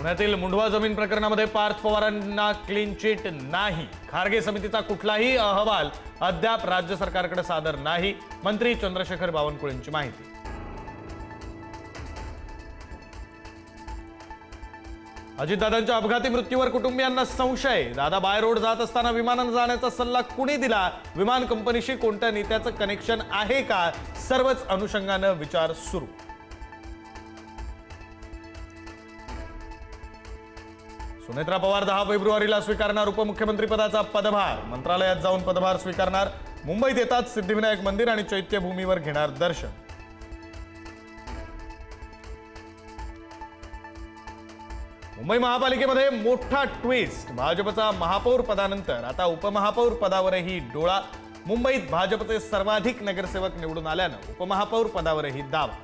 पुण्यातील मुंढवा जमीन प्रकरणामध्ये पार्थ पवारांना क्लीन चिट नाही. खारगे समितीचा कुठलाही अहवाल अद्याप राज्य सरकारकडे सादर नाही. मंत्री चंद्रशेखर बावनकुळेंची माहिती. अजितदादांच्या अपघाती मृत्यूवर कुटुंबियांना संशय. दादा बाय रोड जात असताना विमानाने जाण्याचा सल्ला कुणी दिला? विमान कंपनीशी कोणत्या नेत्याचं कनेक्शन आहे का? सर्वच अनुषंगाने विचार सुरू. सुनेत्रा पवार 10 फेब्रुवारीला स्वीकारणार उपमुख्यमंत्री पदाचा पदभार. मंत्रालयात जाऊन पदभार स्वीकारणार. मुंबईत येतात सिद्धिविनायक मंदिर आणि चैत्यभूमीवर घेणार दर्शन. मुंबई महापालिकेमध्ये मोठा ट्विस्ट. भाजपचा महापौर पदानंतर आता उपमहापौर पदावरही डोळा. मुंबईत भाजपचे सर्वाधिक नगरसेवक निवडून आल्यानं उपमहापौर पदावरही दावा.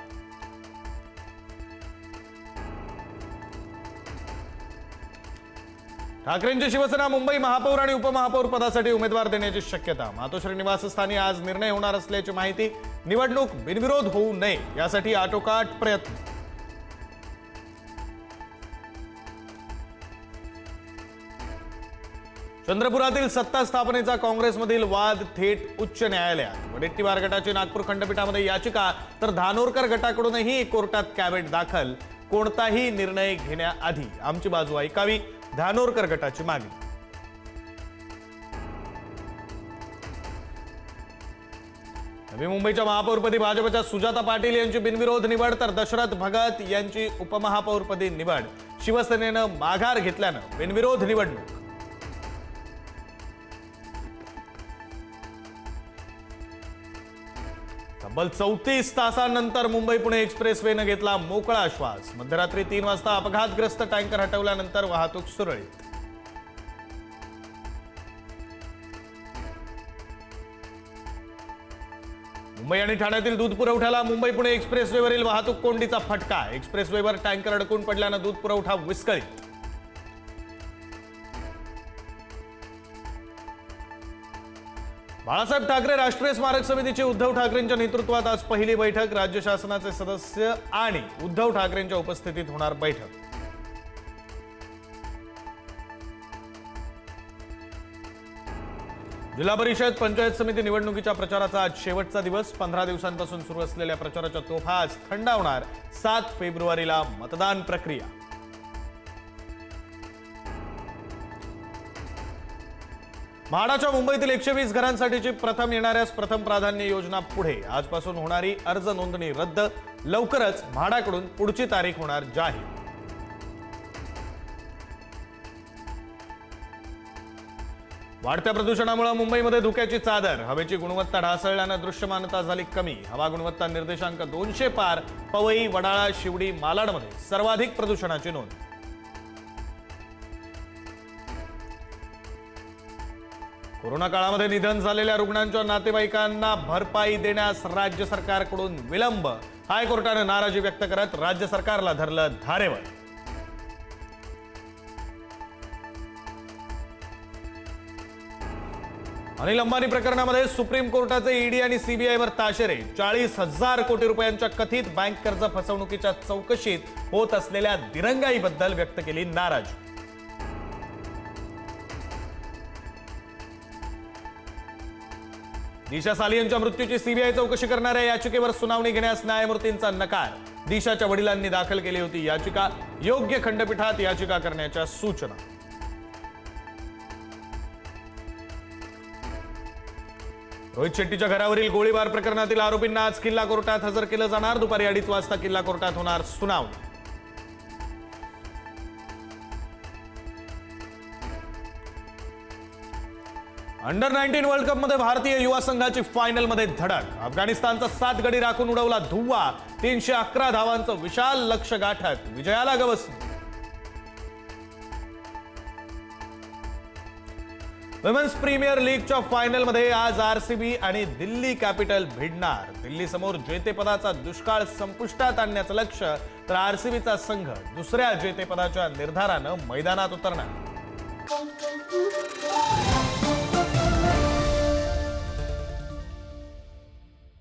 ठाकरेंची शिवसेना मुंबई महापौर आणि उपमहापौर पदासाठी उमेदवार देण्याची शक्यता. मातोश्री निवासस्थानी आज निर्णय होणार असल्याची माहिती. निवडणूक बिनविरोध होऊ नये यासाठी आटोकाट प्रयत्न. चंद्रपुरातील सत्ता स्थापनेचा काँग्रेसमधील वाद थेट उच्च न्यायालयात. वडेट्टीवार गटाची नागपूर खंडपीठामध्ये याचिका तर धानोरकर गटाकडूनही कोर्टात कॅवेट दाखल. कोणताही निर्णय घेण्याआधी आमची बाजू ऐकावी, धानोरकर गटाची मागणी. नवी मुंबईच्या महापौरपदी भाजपच्या सुजाता पाटील यांची बिनविरोध निवड तर दशरथ भगत यांची उपमहापौरपदी निवड. शिवसेनेनं माघार घेतल्यानं बिनविरोध निवडणूक. तब्बल 34 तासांनंतर मुंबई पुणे एक्सप्रेसवेनं घेतला मोकळा श्वास. मध्यरात्री 3 वाजता अपघातग्रस्त टँकर हटवल्यानंतर वाहतूक सुरळीत. मुंबई आणि ठाण्यातील दूध पुरवठ्याला मुंबई पुणे एक्सप्रेसवेवरील वाहतूक कोंडीचा फटका. एक्सप्रेसवेवर टँकर अडकून पडल्यानं दूध पुरवठा विस्कळीत. बाळासाहेब ठाकरे राष्ट्रीय स्मारक समितीची उद्धव ठाकरेंच्या नेतृत्वात आज पहिली बैठक. राज्य शासनाचे सदस्य आणि उद्धव ठाकरेंच्या उपस्थितीत होणार बैठक. जिल्हा परिषद पंचायत समिती निवडणुकीच्या प्रचाराचा आज शेवटचा दिवस. 15 दिवसांपासून सुरू असलेल्या प्रचाराच्या तोफा आज थंडावणार. 7 फेब्रुवारीला मतदान प्रक्रिया. म्हाडाच्या मुंबईतील 120 घरांसाठीची प्रथम येणाऱ्यास प्रथम प्राधान्य योजना पुढे. आजपासून होणारी अर्ज नोंदणी रद्द. लवकरच म्हाडाकडून पुढची तारीख होणार जाहीर. वाढत्या प्रदूषणामुळे मुंबईमध्ये धुक्याची चादर. हवेची गुणवत्ता ढासळल्यानं दृश्यमानता झाली कमी. हवा गुणवत्ता निर्देशांक 200 पार. पवई, वडाळा, शिवडी, मालाडमध्ये सर्वाधिक प्रदूषणाची नोंद. कोरोना काळामध्ये निधन झालेल्या रुग्णांच्या नातेवाईकांना भरपाई देण्यास राज्य सरकारकडून विलंब. हायकोर्टाने नाराजी व्यक्त करत राज्य सरकारला धरलं धारेवर. अनिल अंबानी प्रकरणामध्ये सुप्रीम कोर्टाचे ईडी आणि सीबीआयवर ताशेरे. 40,000 कोटी रुपयांच्या कथित बँक कर्ज फसवणुकीच्या चौकशीत होत असलेल्या दिरंगाईबद्दल व्यक्त केली नाराजी. दिशा सालियनच्या मृत्यूची सीबीआय चौकशी करणाऱ्या याचिकेवर सुनावणी घेण्यास न्यायमूर्तींचा नकार. दिशाच्या वडिलांनी दाखल केली होती याचिका. योग्य खंडपीठात याचिका करण्याच्या सूचना. रोहित शेट्टीच्या घरावरील गोळीबार प्रकरणातील आरोपींना आज किल्ला कोर्टात हजर केलं जाणार. दुपारी 2:30 वाजता किल्ला कोर्टात होणार सुनावणी. अंडर 19 वर्ल्ड कप मध्ये भारतीय युवा संघाची फायनलमध्ये धडक. अफगाणिस्तानचा 7 गडी राखून उडवला धुव्वा. 311 धावांचं विशाल लक्ष्य गाठत विजयाला गवसणी. विमेन्स प्रीमियर लीगच्या फायनलमध्ये आज आरसीबी आणि दिल्ली कॅपिटल भिडणार. दिल्ली समोर जेतेपदाचा दुष्काळ संपुष्टात आणण्याचं लक्ष्य तर आरसीबीचा संघ दुसऱ्या जेतेपदाच्या निर्धारानं मैदानात उतरणार.